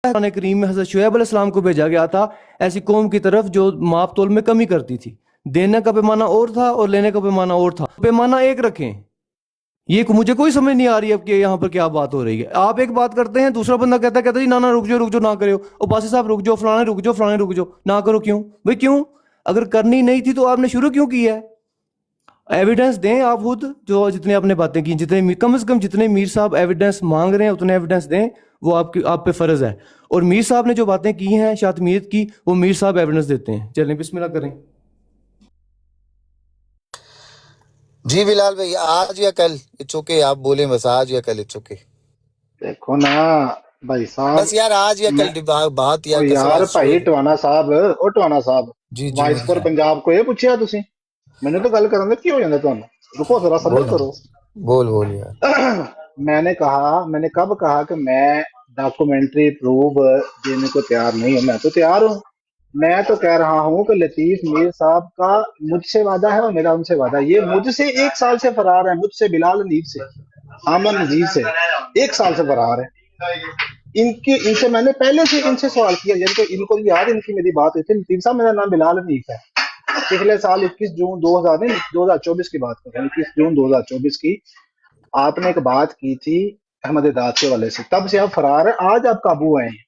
قرآن کریم میں حضرت شعیب علیہ السلام کو بھیجا گیا تھا ایسی قوم کی طرف جو ماپ تول میں کمی کرتی تھی. دینے کا پیمانہ اور تھا اور لینے کا پیمانہ اور تھا. پیمانہ ایک رکھیں. یہ مجھے کوئی سمجھ نہیں آ رہی اب کہ یہاں پر کیا بات ہو رہی ہے. آپ ایک بات کرتے ہیں, دوسرا بندہ کہتا ہے جی نہ رک جاؤ نہ کرو, اور باسی صاحب رک جاؤ, فلانے رک جاؤ, فلانے رک جاؤ, نہ کرو. کیوں بھائی کیوں؟ اگر کرنی نہیں تھی تو آپ نے شروع کیوں کی ہے؟ ایویڈنس دیں آپ خود, جو جتنے آپ نے باتیں کی, جتنے کم از کم جتنے میر صاحب ایویڈنس مانگ رہے ہیں اتنے ایویڈنس دیں, وہ آپ پہ فرض ہے. اور میر صاحب نے جو باتیں کی ہیں شاطمیت کی, وہ میر صاحب ایویڈنس دیتے ہیں. چلیں بسم اللہ کریں. جی بلال بھائی, آج یا کل اٹس اوکے, آپ بولیں بس, آج یا کل اٹس اوکے. دیکھو نا بھائی صاحب, بس یار آج یا کل بات یار یار بھائی ٹوانا صاحب, او ٹوانا صاحب, جی جی وائس فور پنجاب کو یہ پوچھیا تسی؟ میں نے تو گل کرن دے, کی ہو جاندا تانوں؟ رکو ذرا صبر کرو. بول یار. میں نے کب کہا کہ میں ڈاکومنٹری پروف دینے کو تیار نہیں ہوں؟ میں تو تیار ہوں. میں تو کہہ رہا ہوں کہ لطیف میر صاحب کا مجھ سے وعدہ ہے اور میرا ان سے وعدہ ہے. یہ مجھ سے 1 سال سے فرار ہے, مجھ سے, بلال نذیر سے, حامد نذیر سے 1 سال سے فرار ہے. ان سے میں نے پہلے سے ان سے سوال کیا, جن کو ان کو یاد ان کی میری بات ہوئی تھی. لطیف صاحب میرا نام بلال نذیر ہے. پچھلے سال 21 جون 2024 کی بات کر رہا ہوں, 21 جون 2024 کی آپ نے ایک بات کی تھی احمد داد کے والے سے, تب سے آپ فرار ہیں. آج آپ قابو آئے ہیں.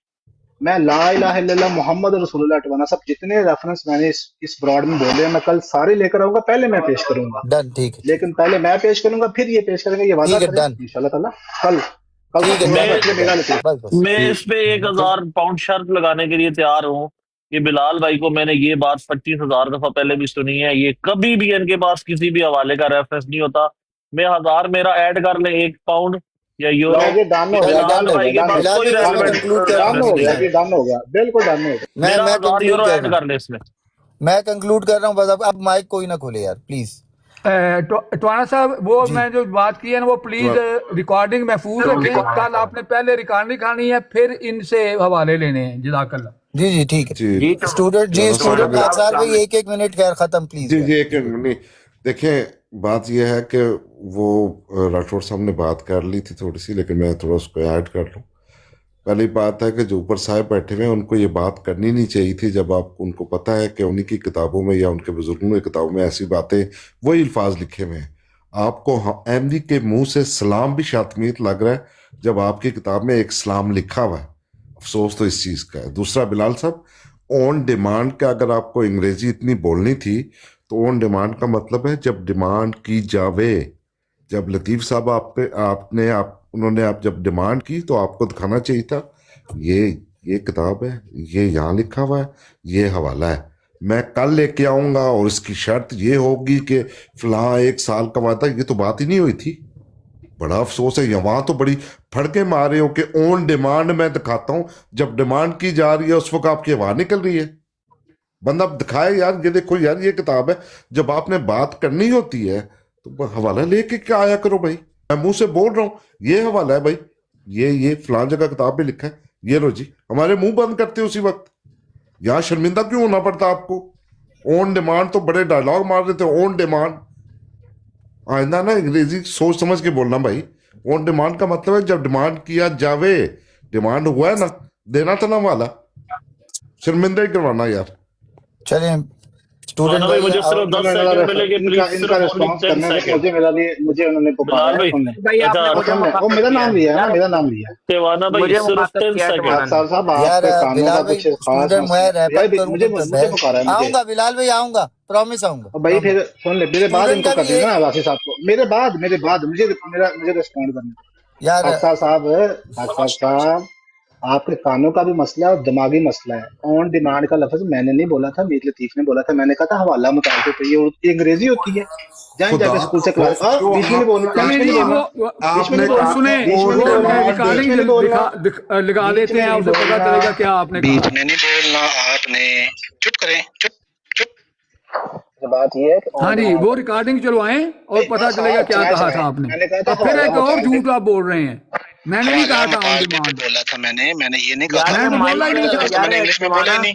میں لا الہ الا اللہ محمد رسول اللہ ٹوانا صاحب جتنے ریفرنس میں نے اس براڈ میں بولے ہیں, میں کل سارے لے کر آؤں گا. پہلے میں پیش کروں گا, ڈن, ٹھیک ہے, لیکن پہلے میں پیش کروں گا پھر یہ پیش کریں گے. یہ وعدہ کریں انشاءاللہ تعالیٰ. کل میں اس پہ 1000 پاؤنڈ شرط لگانے کے لیے تیار ہوں کہ بلال بھائی کو میں نے یہ بات 25,000 دفعہ پہلے بھی سنی ہے, یہ کبھی بھی ان کے پاس کسی بھی حوالے کا ریفرنس نہیں ہوتا. میں 1000 میرا ایڈ کر لیں 1 پاؤنڈ یا یورو, بلال بھائی کے پاس کوئی ریلیونٹ ڈن ہو گیا, بالکل ڈن ہو گیا. میرا 1000 یورو ایڈ کر لیں اس میں. میں کنکلوڈ کر رہا ہوں بس. اب مائک کوئی نہ کھولے یار پلیز. ٹوانا صاحب وہ میں جو بات کی ہے نا وہ پلیز ریکارڈنگ محفوظ رکھیں. کل آپ نے پہلے ریکارڈنگ کھانی ہے پھر ان سے حوالے لینے ہیں. جزاک اللہ. جی جی ٹھیک ہے. اسٹوڈنٹ اکثر بھائی 1 منٹ خیر ختم پلیز. G 1 minute. دیکھیں بات یہ ہے کہ وہ راٹھوڑ صاحب نے بات کر لی تھی تھوڑی سی, لیکن میں تھوڑا اس کو ایڈ کر لوں. پہلی بات ہے کہ جو اوپر صاحب بیٹھے ہوئے ہیں ان کو یہ بات کرنی نہیں چاہیے تھی, جب آپ ان کو پتہ ہے کہ ان کی کتابوں میں یا ان کے بزرگوں کی کتابوں میں ایسی باتیں وہی الفاظ لکھے ہوئے ہیں. آپ کو احمدی کے منہ سے سلام بھی شاطمیت لگ رہا ہے جب آپ کی کتاب میں ایک سلام لکھا ہوا ہے. افسوس تو اس چیز کا ہے. دوسرا بلال صاحب آن ڈیمانڈ کا اگر آپ کو انگریزی اتنی بولنی تھی تو آن ڈیمانڈ کا مطلب ہے جب ڈیمانڈ کی جاوے. جب لطیف صاحب انہوں نے آپ جب ڈیمانڈ کی تو آپ کو دکھانا چاہیے تھا یہ کتاب ہے, یہ یہاں لکھا ہوا ہے, یہ حوالہ ہے, میں کل لے کے آؤں گا اور اس کی شرط یہ ہوگی کہ فلاں 1 سال کا وعدہ. یہ تو بات ہی نہیں ہوئی تھی. بڑا افسوس ہے, وہاں تو بڑی پھڑکے مار رہے ہو کہ آن ڈیمانڈ میں دکھاتا ہوں. جب ڈیمانڈ کی جا رہی ہے اس وقت آپ کی آواز نکل رہی ہے. بندہ دکھائے یار, یہ دیکھو یار یہ کتاب ہے. جب آپ نے بات کرنی ہوتی ہے تو حوالہ لے کے کیا آیا کرو بھائی. میں منہ سے بول رہا ہوں یہ حوالہ ہے بھائی, یہ فلان جگہ کتاب میں لکھا ہے, یہ لو جی. ہمارے منہ بند کرتے اسی وقت. یہاں شرمندہ کیوں ہونا پڑتا آپ کو؟ آن ڈیمانڈ تو بڑے ڈائلاگ مار دیتے. آن ڈیمانڈ آئندہ نا انگریزی سوچ سمجھ کے بولنا بھائی. آن ڈیمانڈ کا مطلب ہے جب ڈیمانڈ کیا جاوے. ڈیمانڈ ہوا ہے نا, دینا تھا نا والا, شرمندہ ہی کروانا یار. چلیں اسٹوڈنٹ بھائی مجھے صرف 10 سیکنڈ ملے گے پلیز, ان کا ریسپانس کرنے میں مجھے انہوں نے بلال بھائی میرا نام لیا ہے, میرا نام لیا ہے. تیوانا بھائی صرف 10 سیکنڈ. صاحب آپ کے کانوں کا کچھ خاص مجھے پکارا ہے. آؤں گا بلال بھائی, آؤں گا, پرومس آؤں گا بھائی. پھر سن لے, میرے بعد ان کو کر دینا واسی صاحب کو, میرے بعد مجھے ریسپونڈ کرنا. ڈاکٹر صاحب آپ کے کانوں کا بھی مسئلہ ہے اور دماغی مسئلہ ہے. آن ڈیمانڈ کا لفظ میں نے نہیں بولا تھا, میر لطیف نے بولا تھا. میں نے کہا تھا حوالہ متعلق, یہ انگریزی ہوتی ہے. جائیں جا کے اسکول سے کلاس لگا دیتے ہیں, اسے پتا چلے گا کیا آپ نے بیچ میں نہیں بولنا. آپ نے چپ کریں, چپ. بات یہ ہے ہاں جی, وہ ریکارڈنگ چلوائیں اور پتا چلے گا کیا کہا تھا آپ نے. پھر ایک اور جھوٹ آپ بول رہے ہیں. میں نے نہیں کہا تھا بولا تھا. میں نے یہ نہیں کہا میں نے بولا ہی نہیں تھا. میں نے انگلش میں بولا ہی نہیں.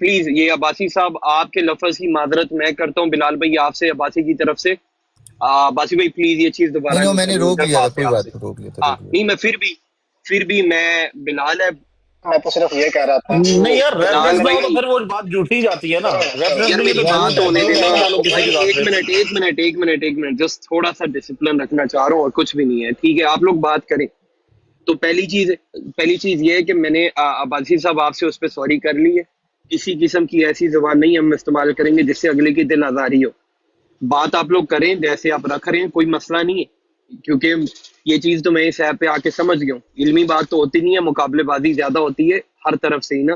پلیز یہ عباسی صاحب آپ کے لفظ کی معذرت میں کرتا ہوں بلال بھائی آپ سے، عباسی کی طرف سے عباسی بھائی پلیز یہ چیز دوبارہ نہیں نہیں میں نے کرنی، روک لیا تھا، درخواست ہے کوئی آپ بات سے۔ نہیں، روک لیا تھا، ہاں روک لیا نہیں میں پھر بھی میں بلال ہے میں تو صرف یہ کہہ رہا تھا نہیں یار بلال ریفرنس نہ ہو تو بھائی پھر وہ بات جھوٹی جاتی ہے نا، ریفرنس یار نہیں ہے میری تو بات جھوٹ ہے، ہونے جھوٹ دینا مت ڈالو کسی بھائی، کی ذات پہ۔ ایک منٹ جسٹ تھوڑا سا ڈسپلن رکھنا چاہ رہا ہوں اور کچھ بھی نہیں ہے، ٹھیک ہے آپ لوگ بات کریں۔ تو پہلی چیز یہ ہے کہ میں نے عباسی صاحب آپ سے اس پہ سوری کر لی ہے، کسی قسم کی ایسی زبان نہیں ہم استعمال کریں گے جس سے اگلے کی دل آزاری ہو، بات آپ لوگ کریں جیسے آپ رکھ رہے ہیں، کوئی مسئلہ نہیں ہے، کیونکہ یہ چیز تو میں اس ایپ پہ آ کے سمجھ گیا ہوں، علمی بات تو ہوتی نہیں ہے، مقابلے بازی زیادہ ہوتی ہے ہر طرف سے ہی نا،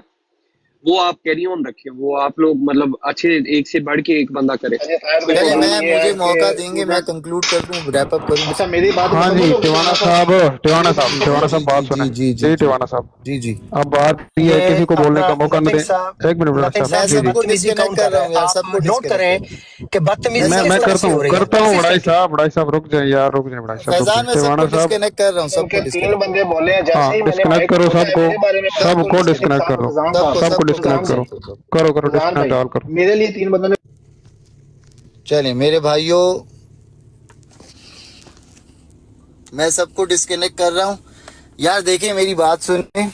وہ آپ کیری آن رکھیں، وہ آپ لوگ مطلب اچھے ایک سے بڑھ کے ایک بندہ کرے۔ اچھا طاہر بھائی چلے، تو بات میں یہ ہے مجھے کہ موقع دیں گے، میں اسٹوڈنٹ، کنکلوڈ کر دوں، ریپ اپ کروں۔ اچھا میری بات ہاں مکمل جی ہوگی ٹیوانا ٹیوانا صاحب، ٹیوانا میری صاحب، بات ٹیوانا مکمل جی صاحب جی بات جی سنیں جی جی جی جی ٹیوانا صاحب، جی جی اب بات یہ ہے یہ کسی کو بولنے اپنا کا موقع نہ لطیف دیں۔ صاحب، ایک منٹ بڑا لطیف صاحب، میں صاحب جی یہ سب جی کو بدتمیزی ڈسکنیکٹ کون کر کر رہا رہا ہے؟ ہوں یار، سب آپ کو نوٹ ڈسکنیکٹ کریں کر رہا کہ بدتمیزی ہوں۔ کس میں طرح کرتا سے ہوں ہو رہی ہے، کرتا ہوں، کس بڑائی اسٹیٹس۔ صاحب، بڑائی صاحب رک جائیں یار، رک جائیں بڑائی صاحب، رک فیضان جائیں میں سب ٹیوانا کو صاحب، ڈسکنیکٹ کر رہا ہوں، سب کو کیونکہ تین ڈسکنیکٹ، بندے بولے ہیں ہاں جیسے ہی میں نے ڈسکنیکٹ مائک کرو کھولا سب ہے کو، میرے بارے میں سب سب کو کو لطیف ڈسکنیکٹ ڈسکنیکٹ، کر صاحب دو، فضان سب کو صاحب سب کو سب کو ڈسکنیکٹ فضان کرو، ڈسکنیکٹ کر دو۔ کرو کرو فضان ڈسکنیکٹ بھائی آل کرو۔ میرے لیے تین بندوں نے چلیں میرے بھائیوں، میں سب کو ڈسکنیکٹ کر رہا ہوں یار۔ دیکھیں میری بات سنیں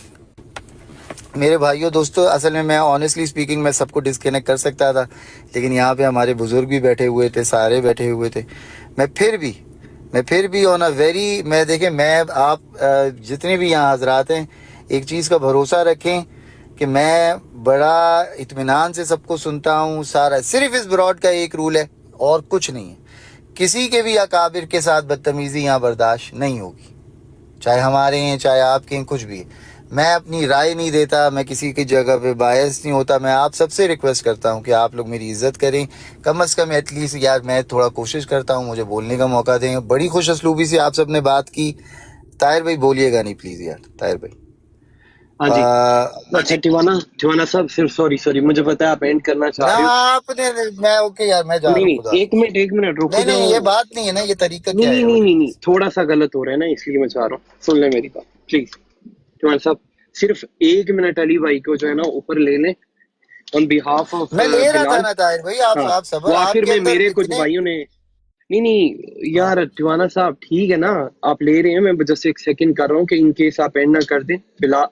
میرے بھائیوں دوستو، اصل میں آنیسٹلی اسپیکنگ میں سب کو ڈسکنیکٹ کر سکتا تھا، لیکن یہاں پہ ہمارے بزرگ بھی بیٹھے ہوئے تھے، سارے بیٹھے ہوئے تھے، میں پھر بھی آن اے ویری، میں دیکھیں میں آپ جتنے بھی یہاں حضرات ہیں، ایک چیز کا بھروسہ رکھیں کہ میں بڑا اطمینان سے سب کو سنتا ہوں، سارا صرف اس براڈ کا ایک رول ہے اور کچھ نہیں ہے، کسی کے بھی اکابر کے ساتھ بدتمیزی یہاں برداشت نہیں ہوگی، چاہے ہمارے ہیں چاہے آپ کے ہیں، کچھ بھی ہے۔ میں اپنی رائے نہیں دیتا، میں کسی کی جگہ پہ باعث نہیں ہوتا، میں آپ سب سے ریکویسٹ کرتا ہوں کہ آپ لوگ میری عزت کریں، کم از کم ایٹ لیسٹ یار میں تھوڑا کوشش کرتا ہوں، مجھے بولنے کا موقع دیں۔ بڑی خوش اسلوبی سے آپ سب نے بات کی، طاہر بھائی بولیے گا نہیں پلیز یار، طاہر بھائی ہاں جی اچھا ٹیوانا صاحب صرف سوری مجھے پتا ہے آپ اینڈ کرنا چاہ نہ رہے ہو، آپ نے، میں اوکے یار، میں جا رہا ہوں، نہیں خدا ایک حافظ۔ منٹ رکو نہیں نہیں جاؤ، یہ بات نہیں ہے نا، یہ طریقہ نہیں کیا نہیں ہے نہیں بھائی؟ نہیں نہیں تھوڑا سا غلط ہو رہا ہے نا، اس لیے میں چاہ رہا ہوں سن لیں میری بات پلیز۔ ٹیوانا صاحب صرف ایک منٹ علی بھائی کو جو ہے نا اوپر لے لیں آن بہاف آف میں لے رہا تھا بلال۔ نا طاہر بھائی، ہاں آپ صبر، وہ آپ آخر کے میں اندر میرے کچھ اتنے، بھائیوں نے نہیں ہاں یار ٹیوانا صاحب ٹھیک ہے نا، آپ لے رہے ہیں، میں جسٹ ایک سیکنڈ کر رہا ہوں کہ ان کیس آپ اینڈ نہ کر دیں،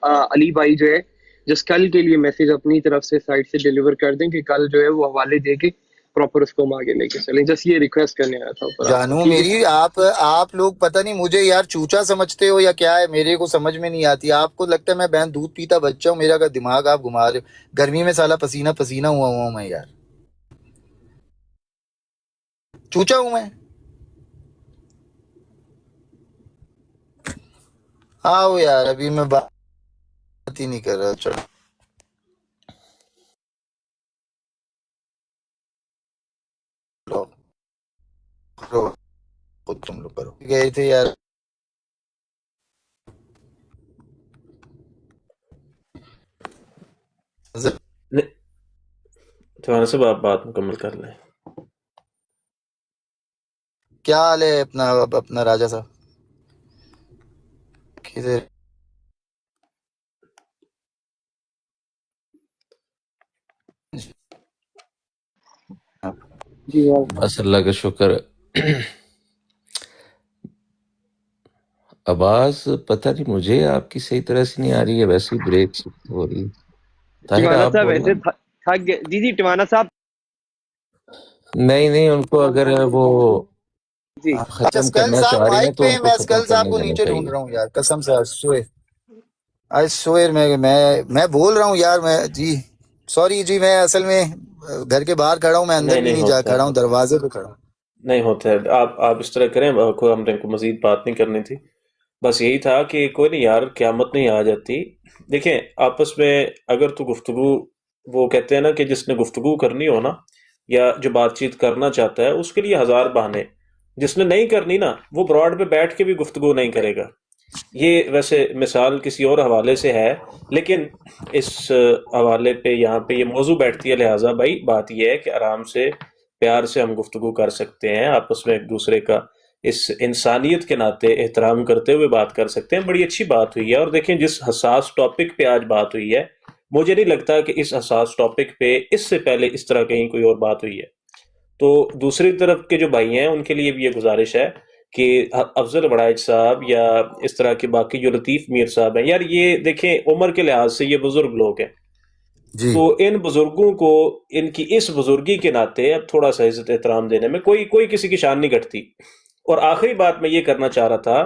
علی بھائی جو ہے جس کل کے لیے میسج اپنی طرف سے سائٹ سے ڈیلیور کر دیں کہ کل جو ہے وہ حوالے دے کے پراپر اس کو ہم آگے لے کے چلیں، جس یہ ریکویسٹ کرنے آیا تھا اوپر آپ کو، جانو ٹھیک ہے؟ میری، آپ لوگ پتہ نہیں مجھے یار چوچا سمجھتے ہو یا کیا ہے، میرے کو سمجھ میں نہیں آتی، آپ کو لگتا ہے میں بہن دودھ پیتا بچہ ہوں، میرا کا دماغ آپ گھما رہے ہو، گرمی میں سالا پسینہ پسینہ ہوا ہوں میں یار، چوچا ہوں میں؟ آؤ یار، ابھی میں بات ہی نہیں کر رہا، چلو کرو، خود تم لوگ کرو، گئے تھے یار، ٹیوانا صاحب آپ بات مکمل کر لیں۔ کیا حال ہے اپنا راجہ صاحب؟ کدھر؟ جی بس اللہ کا شکر ہے۔ آواز پتہ نہیں مجھے آپ کی صحیح طرح سے نہیں آ رہی ہے، ویسے ہی بریک ہو رہی ہے۔ طاہر ٹیوانا آپ صاحب بولنا۔ ایسے تھک گئے جی ٹیوانا صاحب نہیں ان کو اگر وہ جی آپ اچھا ختم اسکل کرنا صاحب چاہ رہی ہیں مائک تو پہ ان ہیں، کو میں ختم اسکل صاحب کرنے کو دینا نیچے ڈھونڈ چاہیے۔ رہا ہوں یار، قسم سے آج سویر میں بول رہا ہوں یار، میں جی سوری جی، میں اصل میں گھر کے باہر کھڑا ہوں، میں اندر بھی نہیں نہیں جا ہوتا ہے، کھڑا ہوں، دروازے پہ کھڑا ہوں۔ نہیں ہوتا ہے، آپ اس طرح کریں، ہم نے کو مزید بات نہیں کرنی تھی، بس یہی تھا کہ کوئی نہیں یار، قیامت نہیں آ جاتی۔ دیکھیں آپس میں اگر تو گفتگو، وہ کہتے ہیں نا کہ جس نے گفتگو کرنی ہو نا، یا جو بات چیت کرنا چاہتا ہے، اس کے لیے ہزار بہانے، جس نے نہیں کرنی نا وہ براڈ پہ بیٹھ کے بھی گفتگو نہیں کرے گا۔ یہ ویسے مثال کسی اور حوالے سے ہے، لیکن اس حوالے پہ یہاں پہ یہ موضوع بیٹھتی ہے، لہٰذا بھائی بات یہ ہے کہ آرام سے پیار سے ہم گفتگو کر سکتے ہیں، آپس میں ایک دوسرے کا اس انسانیت کے ناطے احترام کرتے ہوئے بات کر سکتے ہیں۔ بڑی اچھی بات ہوئی ہے، اور دیکھیں جس حساس ٹاپک پہ آج بات ہوئی ہے مجھے نہیں لگتا کہ اس حساس ٹاپک پہ اس سے پہلے اس طرح کہیں کوئی اور بات ہوئی ہے. تو دوسری طرف کے جو بھائی ہیں ان کے لیے بھی یہ گزارش ہے کہ افضل بڑائچ صاحب یا اس طرح کے باقی جو لطیف میر صاحب ہیں، یار یہ دیکھیں عمر کے لحاظ سے یہ بزرگ لوگ ہیں، جی تو ان بزرگوں کو ان کی اس بزرگی کے ناطے اب تھوڑا سا عزت احترام دینے میں کوئی کسی کی شان نہیں گھٹتی. اور آخری بات میں یہ کرنا چاہ رہا تھا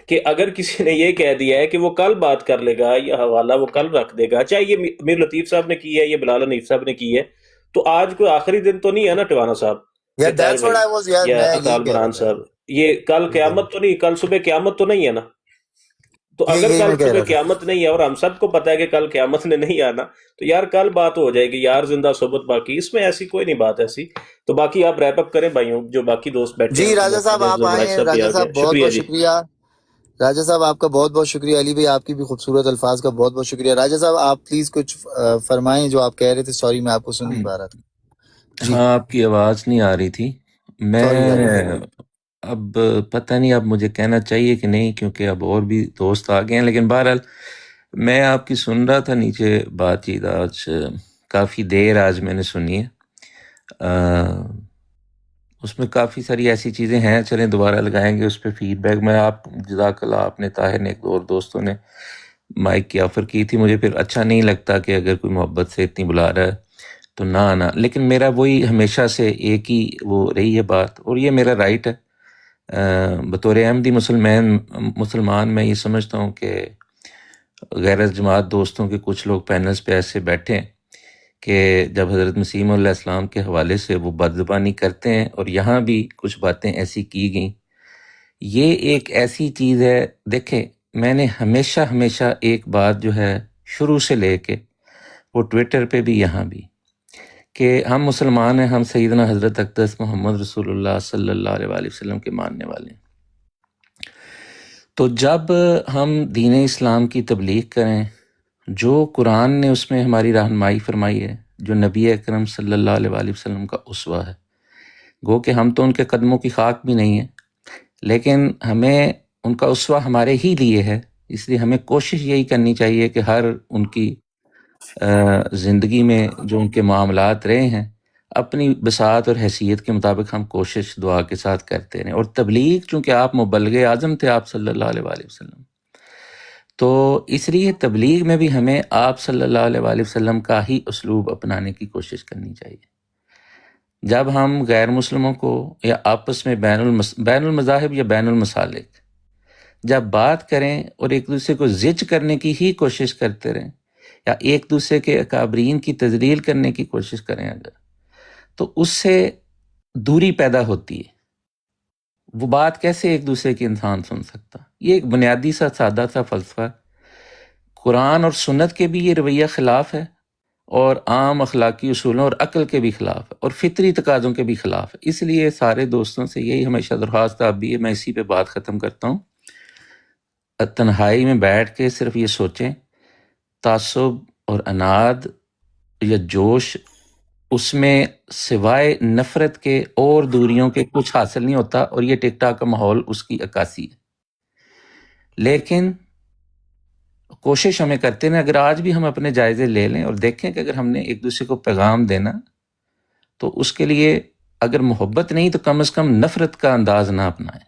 کہ اگر کسی نے یہ کہہ دیا ہے کہ وہ کل بات کر لے گا یا حوالہ وہ کل رکھ دے گا، چاہے یہ میر لطیف صاحب نے کی ہے یا بلال حنیف صاحب نے کی ہے، تو آج کوئی آخری دن تو نہیں ہے نا ٹوانا صاحب یار یا طاہر دیٹس واٹ بھائی آئی واز، یار یا میں یہی اطال کہہ رہا برہان تھا. صاحب، یہ کل جی قیامت تو نہیں، کل صبح قیامت تو نہیں ہے نا. تو اگر یہی کل میں کہہ صبح رہا تھا. قیامت نہیں ہے اور ہم سب کو پتا ہے کہ کل قیامت نے نہیں آنا، تو یار کل بات ہو جائے گی، یار زندہ صحبت باقی، اس میں ایسی کوئی نہیں بات ایسی. تو باقی آپ ریپ اپ کریں بھائیوں، جو باقی دوست بیٹھے ہیں جی ان کو راجہ موقع صاحب دیں. آپ افضل آئے بڑائچ ہیں، صاحب بھی راجہ آ صاحب گئے، بہت شکریہ بہت جی. شکریہ. راجہ صاحب آپ کا بہت بہت شکریہ، علی بھائی آپ کی بھی خوبصورت الفاظ کا بہت بہت شکریہ. راجہ صاحب آپ پلیز کچھ فرمائیں جو آپ کہہ رہے تھے. سوری میں آپ کو سن نہیں پا رہا تھا. جی ہاں آپ کی آواز نہیں آ رہی تھی. سوری راجہ میں صاحب. اب پتہ نہیں اب مجھے کہنا چاہیے کہ نہیں، کیونکہ اب اور بھی دوست آ گئے ہیں، لیکن بہرحال میں آپ کی سن رہا تھا نیچے بات چیت. آج کافی دیر آج میں نے سنی ہے. اس میں کافی ساری ایسی چیزیں ہیں، چلیں دوبارہ لگائیں گے اس پہ فیڈ بیک. میں آپ جزاک اللہ، آپ نے طاہر نے ایک دو اور دوستوں نے مائک کی آفر کی تھی. مجھے پھر اچھا نہیں لگتا کہ اگر کوئی محبت سے اتنی بلا رہا ہے تو نہ آنا، لیکن میرا وہی ہمیشہ سے ایک ہی وہ رہی ہے بات، اور یہ میرا رائٹ ہے. بطور احمدی مسلمان میں یہ سمجھتا ہوں کہ غیر جماعت دوستوں کے کچھ لوگ پینلز پہ ایسے بیٹھے ہیں کہ جب حضرت مسیح علیہ السلام کے حوالے سے وہ بدزبانی کرتے ہیں، اور یہاں بھی کچھ باتیں ایسی کی گئیں. یہ ایک ایسی چیز ہے، دیکھیں میں نے ہمیشہ ایک بات جو ہے شروع سے لے کے وہ ٹویٹر پہ بھی یہاں بھی، کہ ہم مسلمان ہیں، ہم سیدنا حضرت اقدس محمد رسول اللہ صلی اللہ علیہ وآلہ وسلم کے ماننے والے ہیں. تو جب ہم دین اسلام کی تبلیغ کریں، جو قرآن نے اس میں ہماری رہنمائی فرمائی ہے، جو نبی اکرم صلی اللہ علیہ وآلہ وسلم کا اسوہ ہے، گو کہ ہم تو ان کے قدموں کی خاک بھی نہیں ہیں، لیکن ہمیں ان کا اسوہ ہمارے ہی لیے ہے. اس لیے ہمیں کوشش یہی کرنی چاہیے کہ ہر ان کی زندگی میں جو ان کے معاملات رہے ہیں، اپنی بساط اور حیثیت کے مطابق ہم کوشش دعا کے ساتھ کرتے رہیں. اور تبلیغ چونکہ آپ مبلغ اعظم تھے آپ صلی اللہ علیہ وآلہ وسلم، تو اس لیے تبلیغ میں بھی ہمیں آپ صلی اللہ علیہ وآلہ وسلم کا ہی اسلوب اپنانے کی کوشش کرنی چاہیے. جب ہم غیر مسلموں کو یا آپس میں بین المذاہب یا بین المسالک جب بات کریں اور ایک دوسرے کو زج کرنے کی ہی کوشش کرتے رہیں، یا ایک دوسرے کے اکابرین کی تذلیل کرنے کی کوشش کریں اگر، تو اس سے دوری پیدا ہوتی ہے. وہ بات کیسے ایک دوسرے کی انسان سن سکتا؟ یہ ایک بنیادی سا سادہ سا فلسفہ، قرآن اور سنت کے بھی یہ رویہ خلاف ہے، اور عام اخلاقی اصولوں اور عقل کے بھی خلاف ہے، اور فطری تقاضوں کے بھی خلاف ہے. اس لیے سارے دوستوں سے یہی ہمیشہ درخواست آپ بھی ہے، میں اسی پہ بات ختم کرتا ہوں. تنہائی میں بیٹھ کے صرف یہ سوچیں، تعصب اور اناد یا جوش، اس میں سوائے نفرت کے اور دوریوں کے کچھ حاصل نہیں ہوتا، اور یہ ٹک ٹاک کا ماحول اس کی عکاسی ہے. لیکن کوشش ہمیں کرتے ہیں، اگر آج بھی ہم اپنے جائزے لے لیں اور دیکھیں کہ اگر ہم نے ایک دوسرے کو پیغام دینا، تو اس کے لیے اگر محبت نہیں تو کم از کم نفرت کا انداز نہ اپنائیں.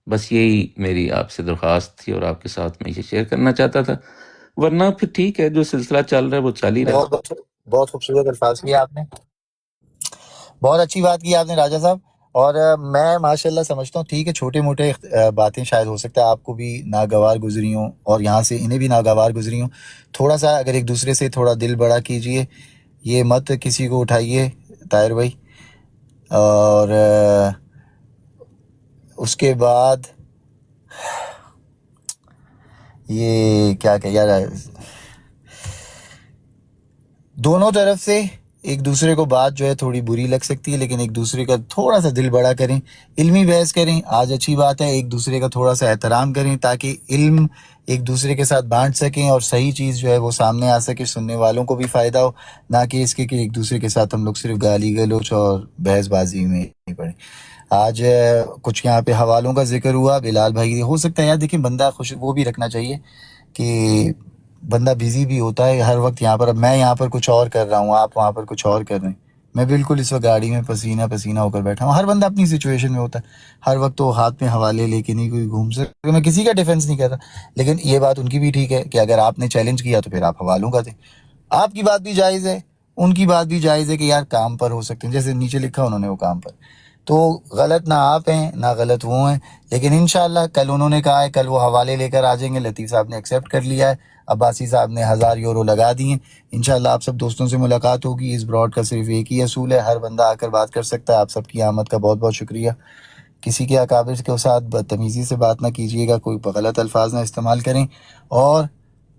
بس یہی میری آپ سے درخواست تھی، اور آپ کے ساتھ میں یہ شیئر کرنا چاہتا تھا. ورنہ پھر ٹھیک ہے، جو سلسلہ چل رہا ہے وہ چل ہی رہا ہے. بہت بہت خوبصورت الفاظ کیے آپ نے، بہت اچھی بات کی آپ نے راجہ صاحب. اور میں ماشاءاللہ سمجھتا ہوں ٹھیک ہے، چھوٹے موٹے باتیں شاید ہو سکتا ہے آپ کو بھی ناگوار گزری ہوں اور یہاں سے انہیں بھی ناگوار گزری ہوں. تھوڑا سا اگر ایک دوسرے سے تھوڑا دل بڑا کیجئے، یہ مت کسی کو اٹھائیے طاہر بھائی. اور اس کے بعد یہ کیا کہ یار، دونوں طرف سے ایک دوسرے کو بات جو ہے تھوڑی بری لگ سکتی ہے، لیکن ایک دوسرے کا تھوڑا سا دل بڑا کریں، علمی بحث کریں. آج اچھی بات ہے، ایک دوسرے کا تھوڑا سا احترام کریں تاکہ علم ایک دوسرے کے ساتھ بانٹ سکیں اور صحیح چیز جو ہے وہ سامنے آ سکے، سننے والوں کو بھی فائدہ ہو، نہ کہ اس کے کہ ایک دوسرے کے ساتھ ہم لوگ صرف گالی گلوچ اور بحث بازی میں ہی پڑیں. آج کچھ یہاں پہ حوالوں کا ذکر ہوا، بلال بھائی ہو سکتا ہے یار، دیکھیں بندہ خوش وہ بھی رکھنا چاہیے کہ بندہ بزی بھی ہوتا ہے ہر وقت یہاں پر. اب میں یہاں پر کچھ اور کر رہا ہوں, آپ وہاں پر کچھ اور کر رہے ہیں. میں بالکل اس وقت گاڑی میں پسینہ پسینہ ہو کر بیٹھا ہوں. ہر بندہ اپنی سچویشن میں ہوتا ہے, ہر وقت تو ہاتھ میں حوالے لے کے نہیں کوئی گھوم سکتا. میں کسی کا ڈیفینس نہیں کر رہا, لیکن یہ بات ان کی بھی ٹھیک ہے کہ اگر آپ نے چیلنج کیا تو پھر آپ حوالوں کا دیں. آپ کی بات بھی جائز ہے, ان کی بات بھی جائز ہے کہ یار کام پر ہو سکتے ہیں, جیسے نیچے لکھا انہوں نے وہ کام پر. تو غلط نہ آپ ہیں نہ غلط وہ ہیں, لیکن انشاءاللہ کل انہوں نے کہا ہے کل وہ حوالے لے کر آ جائیں گے. لطیف صاحب نے ایکسیپٹ کر لیا ہے, عباسی صاحب نے 1000 یورو لگا دی ہیں. انشاءاللہ آپ سب دوستوں سے ملاقات ہوگی. اس براڈ کا صرف ایک ہی اصول ہے, ہر بندہ آ کر بات کر سکتا ہے. آپ سب کی آمد کا بہت بہت شکریہ. کسی کے اکابر کے ساتھ بدتمیزی سے بات نہ کیجیے گا, کوئی غلط الفاظ نہ استعمال کریں, اور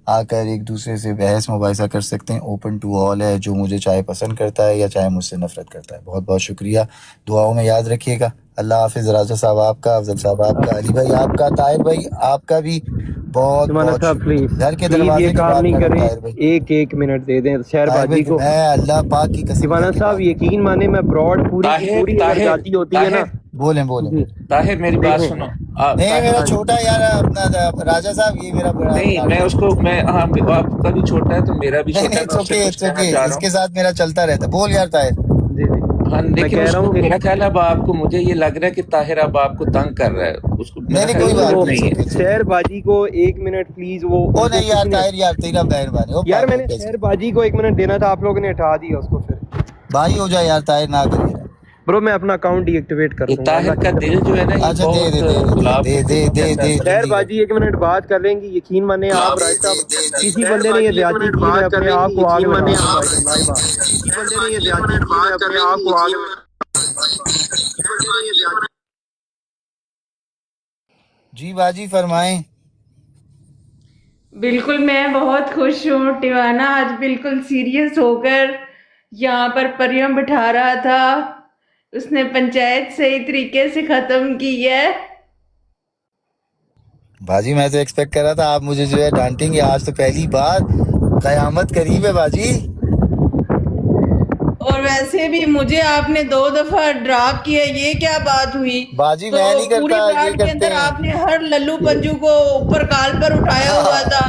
آ کر ایک دوسرے سے بحث مباحثہ کر سکتے ہیں. اوپن ٹو آل ہے, جو مجھے چاہے پسند کرتا ہے یا چاہے مجھ سے نفرت کرتا ہے. بہت بہت شکریہ, دعاؤں میں یاد رکھیے گا. اللہ حافظ. راجہ صاحب آپ کا, افضل صاحب آپ کا, علی بھائی آپ کا, طاہر بھائی آپ کا بھی بہت سمانا بہت صاحب شکریہ. پلیز گھر کے پلیز دروازے یہ کے کام باہر نہیں کھڑا ہوں کریں, طاہر بھائی. ایک منٹ دے دیں شہر طاہر باجی بھائی کو. میں اللہ پاک کی قسم سمانا گھر کے صاحب باہر. یقین مانے میں براڈ پوری کی طاہر پوری اگر طاہر جاتی ہوتی ہے نا. طاہر بولیں بولیں. جی طاہر میری بات دیکھیں, سنو. نہیں میرا ہاں جی, چھوٹا یار اپنا راجہ صاحب, یہ میرا بڑا نہیں میں اس کو میں ہاں آپ کا بھی چھوٹا ہے تو میرا بھی نہیں چھوٹا نہیں, ہے, میں اس سے کچھ اٹس کہنا اوکے, چاہ رہا اس ہوں. کے ساتھ میرا چلتا رہتا. بول یار طاہر. جی جی ہاں میں لیکن کہہ اس رہا کو ہوں کہ میرا خیال ہے اب آپ کو, مجھے یہ لگ رہا ہے کہ طاہر اب آپ کو تنگ کر رہا ہے. اس کو نہیں میرا نہیں خیال کوئی ہے نہیں بات وہ ضرورت نہیں, نہیں ہے. It's okay. شہر باجی کو 1 منٹ پلیز, وہ او ان کو نہیں یار کسی نے, طاہر یار تیرا مہربانی ہو یار میں پاگل نے کیسے شہر باجی کو 1 منٹ دینا تھا, آپ لوگوں نے ہٹا دیا اس کو. پھر بھائی ہو جائے یار طاہر, نہ کر یار. برو میں اپنا اکاؤنٹ ڈی ایکٹیویٹ کر یہ دوں گا, طاہر اللہ کا کی دل قسم. جو ہے نا یہ اچھا دے بہت دے دے گلاب دے کے دے پھولوں دے جیسا دے ہے. شہر جلدی کر. باجی 1 منٹ بات کر لیں گی, یقین مانے آپ رائٹ صاحب کسی شہر بندے نے یہ باجی 1 زیادتی منٹ کی, میں بات کر اپنے لیں آپ گی, کو آگ یقین میں مانے ڈالوں گا آپ بھائی, اللہ بات. کسی بندے نے یہ زیادتی کی, میں اپنے آپ کو آگ میں. جی باجی فرمائیں. بالکل میں بہت خوش ہوں. ٹیوانا آج بالکل سیریس ہو کر یہاں پر پریوں بٹھا رہا تھا, اس نے پنچایت صحیح طریقے سے ختم کی ہے. باجی میں تو ایکسپیکٹ کر رہا تھا آپ مجھے جو ہے ڈانٹیں گے, آج تو پہلی بار. قیامت قریب ہے باجی. اور ویسے بھی مجھے آپ نے 2 دفعہ ڈراپ کیا, یہ کیا بات ہوئی؟ باجی تو میں نہیں پوری کرتا, یہ پلاٹ کے کرتے اندر ہیں. آپ نے ہر للو پنجو کو اوپر کال پر اٹھایا ہوا تھا,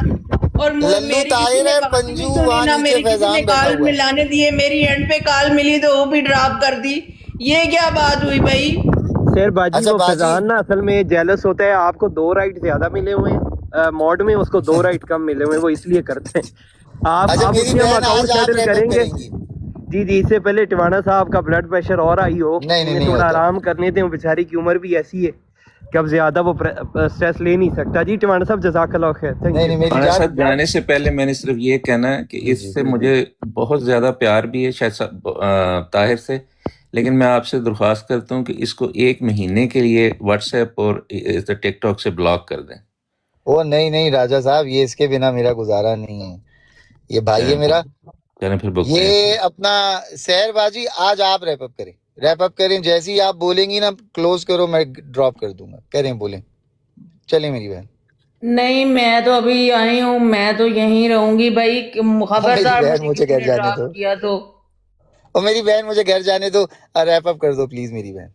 اور للو میری کسی طاہر نے ہے, بات بھی پنجو سنی وہاں نہ نیچے میری کسی نے فیضان بیٹھا کال ہوا ہے. ملانے دیے. میری اینڈ پہ کال ملی تو وہ بھی ڈراپ کر دی. یہ کیا بات ہوئی بھائی؟ شہر باجی اچھا وہ باجی, فیضان نا اصل میں جیلس ہوتا ہے, آپ کو 2 رائٹ زیادہ ملے ہوئے ہیں موڈ میں, اس کو 2 رائٹ کم ملے ہوئے ہیں, وہ اس لیے کرتے ہیں. اچھا آپ اس میری کے ہم بہن اکاؤنٹ آج آپ سیٹل ریپ کریں اپ گے. کریں گی. جی جی, اس سے پہلے ٹوانا صاحب کا بلڈ پریشر اور آئی ہو, نہیں نہیں انہیں نہیں تھوڑا ہوتا. آرام کرنے دیں, وہ بیچاری کی عمر بھی ایسی ہے کہ اب زیادہ وہ سٹریس لے نہیں سکتا. جی ٹوانا صاحب جزاک اللہ خیر, تھینک نہیں یو. نہیں میری ہمارے جان. ساتھ جانے سے پہلے میں نے صرف یہ کہنا ہے کہ جی اس جی سے مجھے بہت زیادہ پیار بھی ہے شاید طاہر سے, لیکن میں آپ سے درخواست کرتا ہوں کہ اس کو 1 مہینے کے لیے واٹس ایپ اور ٹک ٹاک سے بلاک کر دیں. او نہیں نہیں راجہ صاحب, یہ اس کے بنا میرا گزارا نہیں ہے. یہ بھائی ہے میرا. چلیں پھر بکتے ہیں. یہ اپنا سحر باجی آج آپ ریپ اپ کریں, ریپ اپ کریں. جیسے ہی آپ بولیں گی نا کلوز کرو, میں ڈراپ کر دوں گا. کریں, بولیں, چلیں میری بہن. نہیں میں تو ابھی آئی ہوں, میں تو یہیں رہوں گی بھائی. میری خبردار بہن مجھے مجھے کسی گھر نے جانے دو, ڈراپ کیا تو. اور میری بہن مجھے گھر جانے دو, ریپ اپ کر دو پلیز میری بہن.